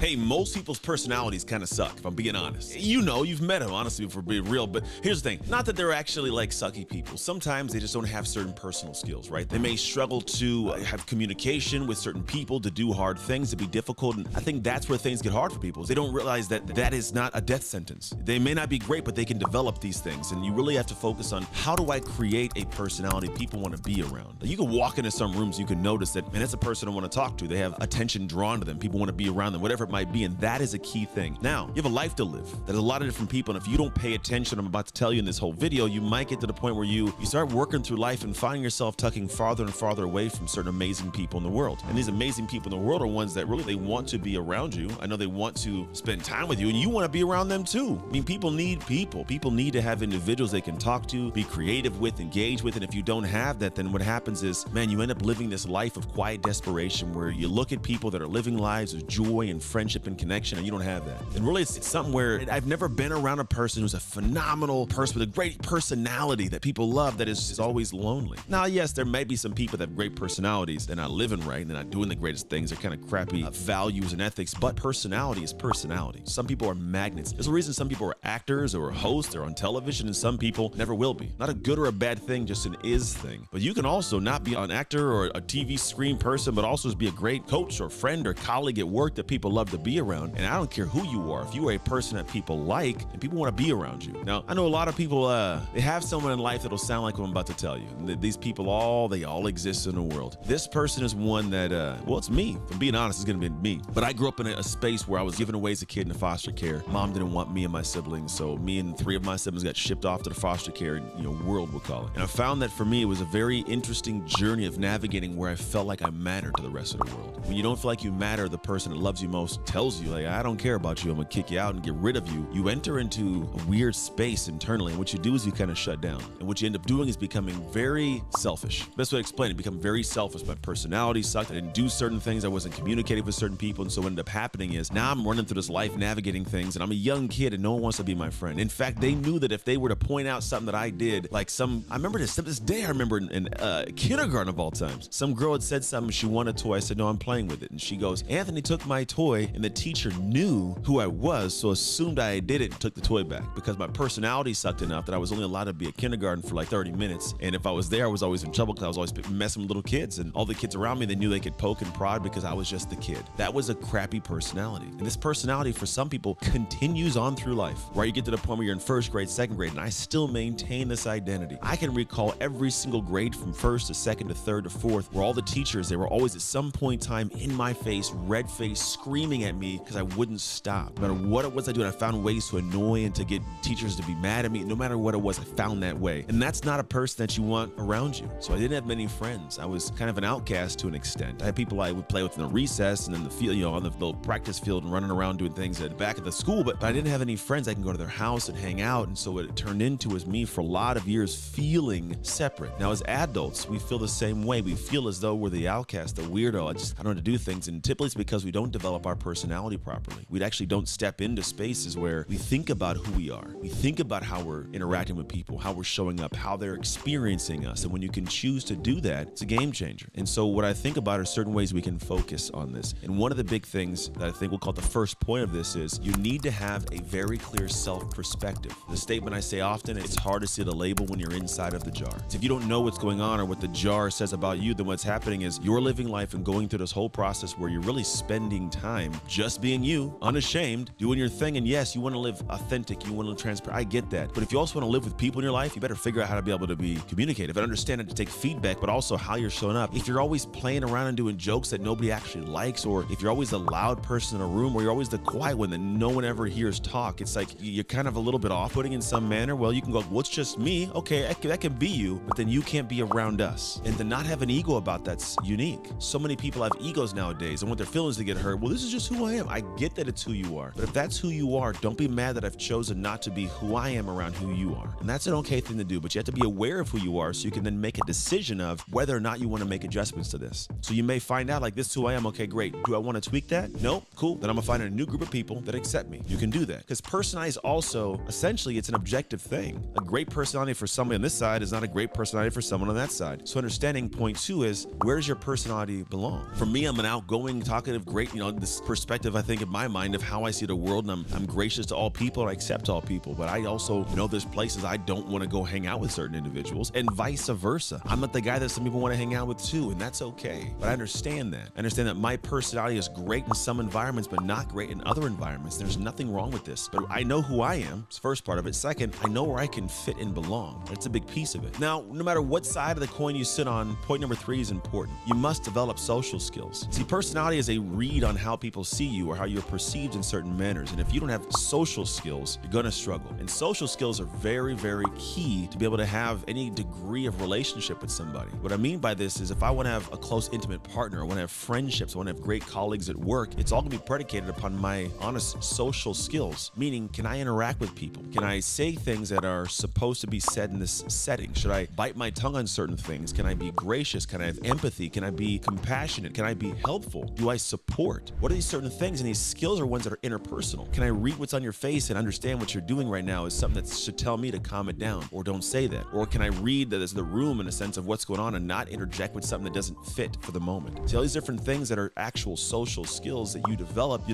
Hey, most people's personalities kind of suck, if I'm being honest. You know, you've met them, honestly, if we're being real, but here's the thing. Not that they're actually like sucky people. Sometimes they just don't have certain personal skills, right? They may struggle to have communication with certain people, to do hard things, to be difficult, and I think that's where things get hard for people, is they don't realize that that is not a death sentence. They may not be great, but they can develop these things, and you really have to focus on, how do I create a personality people want to be around? You can walk into some rooms, you can notice that, man, that's a person I want to talk to. They have attention drawn to them. People want to be around them, whatever it might be, and that is a key thing. Now, you have a life to live. There's a lot of different people, and if you don't pay attention, I'm about to tell you in this whole video, you might get to the point where you start working through life and finding yourself tucking farther and farther away from certain amazing people in the world. And these amazing people in the world are ones that really, they want to be around you. I know they want to spend time with you, and you want to be around them too. I mean, people need people. People need to have individuals they can talk to, be creative with, engage with, and if you don't have that, then what happens is, man, you end up living this life of quiet desperation where you look at people that are living lives of joy and friendship and connection, and you don't have that. And really, it's something where I've never been around a person who's a phenomenal person with a great personality that people love that is always lonely. Now, yes, there may be some people that have great personalities. They're not living right. They're not doing the greatest things. They're kind of crappy values and ethics, but personality is personality. Some people are magnets. There's a reason some people are actors or hosts or on television, and some people never will be. Not a good or a bad thing, just an is thing. But you can also not be an actor or a TV screen person, but also be a great coach or friend or colleague at work that people love to be around. And I don't care who you are. If you are a person that people like and people want to be around you. Now, I know a lot of people, they have someone in life that'll sound like what I'm about to tell you. These people they all exist in the world. This person is one that, well, it's me. If I'm being honest, it's going to be me. But I grew up in a space where I was given away as a kid in foster care. Mom didn't want me and my siblings, so me and 3 of my siblings got shipped off to the foster care, world, we'll call it. And I found that for me, it was a very interesting journey of navigating where I felt like I mattered to the rest of the world. When you don't feel like you matter, the person that loves you most tells you, like, I don't care about you, I'm gonna kick you out and get rid of you. You enter into a weird space internally, and what you do is you kind of shut down. And what you end up doing is becoming very selfish. Best way to explain it, become very selfish. My personality sucked. I didn't do certain things. I wasn't communicating with certain people. And so what ended up happening is, now I'm running through this life navigating things, and I'm a young kid and no one wants to be my friend. In fact, they knew that if they were to point out something that I did, like I remember this day, I remember in kindergarten of all times, some girl had said something, she wanted a toy. I said, no, I'm playing with it. And she goes, Anthony took my toy, and the teacher knew who I was, so assumed I did it and took the toy back because my personality sucked enough that I was only allowed to be at kindergarten for like 30 minutes. And if I was there, I was always in trouble because I was always messing with little kids, and all the kids around me, they knew they could poke and prod because I was just the kid. That was a crappy personality. And this personality for some people continues on through life, where you get to the point where you're in first grade, second grade, and I still maintain this identity. I can recall every single grade from first to second to third to fourth, where all the teachers, they were always at some point in time in my face, red face, screaming at me because I wouldn't stop. No matter what it was I do, I found ways to annoy and to get teachers to be mad at me. No matter what it was, I found that way. And that's not a person that you want around you. So I didn't have many friends. I was kind of an outcast to an extent. I had people I would play with in the recess and in the field, on the little practice field and running around doing things at the back of the school, but I didn't have any friends. I can go to their house and hang out. And so what it turned into was me for a lot of years feeling separate. Now, as adults, we feel the same way. We feel as though we're the outcast, the weirdo. I don't know how to do things. And typically it's because we don't develop our personality properly. We actually don't step into spaces where we think about who we are. We think about how we're interacting with people, how we're showing up, how they're experiencing us. And when you can choose to do that, it's a game changer. And so what I think about are certain ways we can focus on this. And one of the big things that I think we'll call the first point of this is you need to have a very clear self-perspective. The statement I say often, it's hard to see the label when you're inside of the jar. So if you don't know what's going on or what the jar says about you, then what's happening is you're living life and going through this whole process where you're really spending time just being you, unashamed, doing your thing. And yes, you want to live authentic, you want to live transparent. I get that. But if you also want to live with people in your life, you better figure out how to be able to be communicative and understand it to take feedback, but also how you're showing up. If you're always playing around and doing jokes that nobody actually likes, or if you're always the loud person in a room, or you're always the quiet one that no one ever hears talk, it's like you're kind of a little bit off-putting in some manner. Well, you can go, well, it's just me. Okay, that can be you, but then you can't be around us. And to not have an ego about that's unique. So many people have egos nowadays and want their feelings to get hurt. Well, this is just who I am. I get that it's who you are, but if that's who you are, don't be mad that I've chosen not to be who I am around who you are. And that's an okay thing to do, but you have to be aware of who you are so you can then make a decision of whether or not you want to make adjustments to this. So you may find out like, this is who I am. Okay, great. Do I want to tweak that? No? Cool. Then I'm gonna find a new group of people that accept me. You can do that. Because personality is also, essentially, it's an objective thing. A great personality for somebody on this side is not a great personality for someone on that side. So understanding point 2 is, where does your personality belong? For me, I'm an outgoing, talkative, great, this perspective, I think, in my mind of how I see the world, and I'm gracious to all people and I accept all people. But I also know there's places I don't want to go hang out with certain individuals, and vice versa. I'm not the guy that some people want to hang out with too, and that's okay. But I understand that. I understand that my personality is great in some environments, but not great in other environments. There's nothing wrong with this. But I know who I am. It's the first part of it. Second, I know where I can fit and belong. That's a big piece of it. Now, no matter what side of the coin you sit on, point number 3 is important. You must develop social skills. See, personality is a read on how people see you or how you're perceived in certain manners. And if you don't have social skills, you're going to struggle. And social skills are very, very key to be able to have any degree of relationship with somebody. What I mean by this is if I want to have a close, intimate partner, I want to have friendships, I want to have great colleagues at work, it's all going to be predicated upon my honest social skills. Meaning, can I interact with people? Can I say things that are supposed to be said in this setting? Should I bite my tongue on certain things? Can I be gracious? Can I have empathy? Can I be compassionate? Can I be helpful? Do I support? What are these certain things? And these skills are ones that are interpersonal. Can I read what's on your face and understand what you're doing right now is something that should tell me to calm it down, or don't say that? Or can I read that as the room in a sense of what's going on and not interject with something that doesn't fit for the moment? See, all these different things that are actual social skills that you develop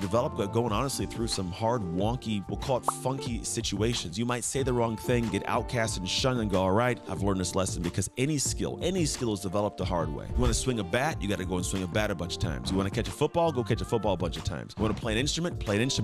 going honestly through some hard, wonky, we'll call it funky situations. You might say the wrong thing, get outcast and shunned, and go, all right, I've learned this lesson. Because any skill is developed the hard way. You want to swing a bat, you got to go and swing a bat a bunch of times. You want to catch a football, go catch a football a bunch of times. You want to play an instrument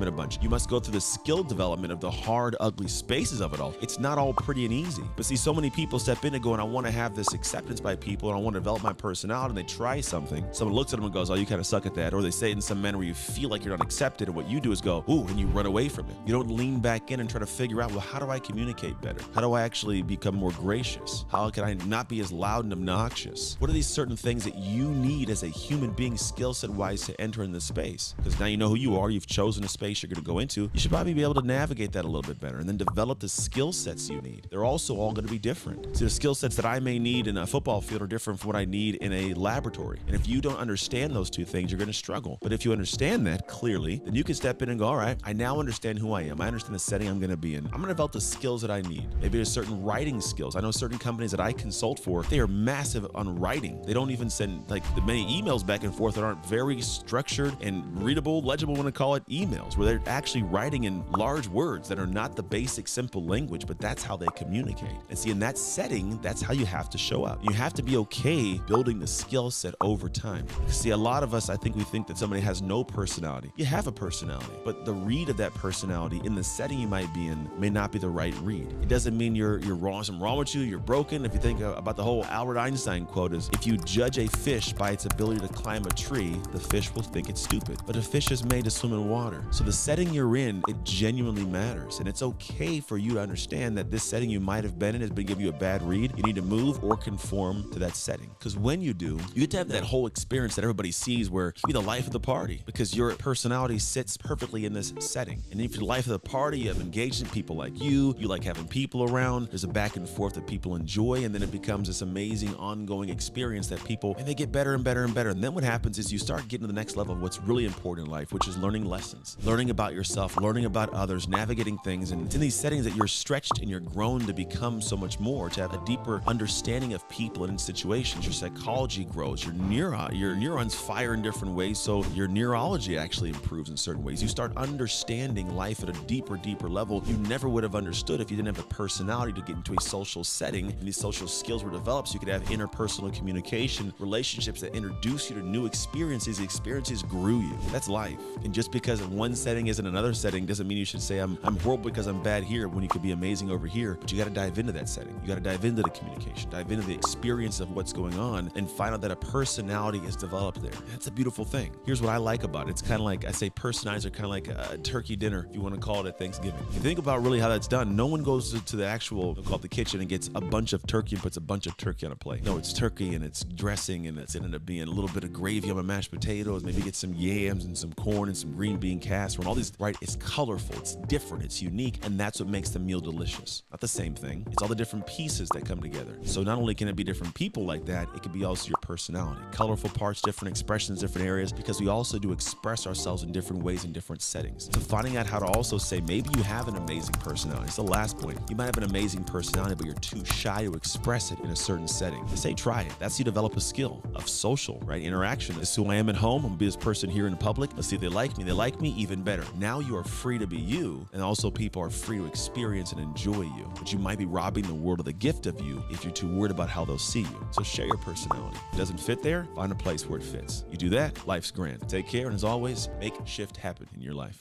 a bunch. You must go through the skill development of the hard, ugly spaces of it all. It's not all pretty and easy. But see, so many people step in and go, and I want to have this acceptance by people, and I want to develop my personality, and they try something. Someone looks at them and goes, oh, you kind of suck at that. Or they say it in some manner where you feel like you're not accepted, and what you do is go, ooh, and you run away from it. You don't lean back in and try to figure out, well, how do I communicate better? How do I actually become more gracious? How can I not be as loud and obnoxious? What are these certain things that you need as a human being, skill set wise, to enter in this space? Because now you know who you are, you've chosen a space you're going to go into. You should probably be able to navigate that a little bit better and then develop the skill sets you need. They're also all going to be different. See, the skill sets that I may need in a football field are different from what I need in a laboratory. And if you don't understand those two things, you're going to struggle. But if you understand that clearly, then you can step in and go, all right, I now understand who I am. I understand the setting I'm going to be in. I'm going to develop the skills that I need. Maybe there's certain writing skills. I know certain companies that I consult for, they are massive on writing. They don't even send like the many emails back and forth that aren't very structured and readable, legible, when I call it emails, where they're actually writing in large words that are not the basic simple language, but that's how they communicate. And see, in that setting, that's how you have to show up. You have to be okay building the skill set over time. See, a lot of us, I think we think that somebody has no personality. You have a personality, but the read of that personality in the setting you might be in may not be the right read. It doesn't mean you're wrong, something wrong with you, you're broken. If you think about the whole Albert Einstein quote is, if you judge a fish by its ability to climb a tree, the fish will think it's stupid. But a fish is made to swim in water. So the setting you're in, it genuinely matters. And it's okay for you to understand that this setting you might have been in has been giving you a bad read. You need to move or conform to that setting. Because when you do, you get to have that whole experience that everybody sees where you be the life of the party because your personality sits perfectly in this setting. And if you're the life of the party, you have engaging people like you like having people around, there's a back and forth that people enjoy, and then it becomes this amazing ongoing experience that people, and they get better and better and better. And then what happens is you start getting to the next level of what's really important in life, which is learning lessons, learning about yourself, learning about others, navigating things. And it's in these settings that you're stretched and you're grown to become so much more, to have a deeper understanding of people and situations. Your psychology grows, your neurons fire in different ways, so your neurology actually improves in certain ways. You start understanding life at a deeper level you never would have understood if you didn't have the personality to get into a social setting, and these social skills were developed so you could have interpersonal communication, relationships that introduce you to new experiences. The experiences grew you. That's life. And just because one setting isn't another setting doesn't mean you should say I'm horrible because I'm bad here when you could be amazing over here. But you got to dive into that setting. You got to dive into the communication, dive into the experience of what's going on, and find out that a personality is developed there. That's a beautiful thing. Here's what I like about it. It's kind of like, I say personalities are kind of like a turkey dinner, if you want to call it, at Thanksgiving. If you think about really how that's done, no one goes to the actual, we'll call it the kitchen, and gets a bunch of turkey and puts a bunch of turkey on a plate. No, it's turkey and it's dressing, and it's ended up being a little bit of gravy on my mashed potatoes, maybe get some yams and some corn and some green bean casserole, and all these, right? It's colorful, it's different, it's unique, and that's what makes the meal delicious. Not the same thing. It's all the different pieces that come together. So not only can it be different people like that, it could be also your personality. Colorful parts, different expressions, different areas, because we also do express ourselves in different ways in different settings. So finding out how to also say, maybe you have an amazing personality. It's the last point. You might have an amazing personality, but you're too shy to express it in a certain setting. I say try it. That's how you develop a skill of social, right? Interaction. This is who I am at home. I'm gonna be this person here in public. public. Let's see if they like me. They like me, even better. Now you are free to be you, and also people are free to experience and enjoy you. But you might be robbing the world of the gift of you if you're too worried about how they'll see you. So share your personality. If it doesn't fit there, find a place where it fits. You do that, life's grand. Take care, and as always, make shift happen in your life.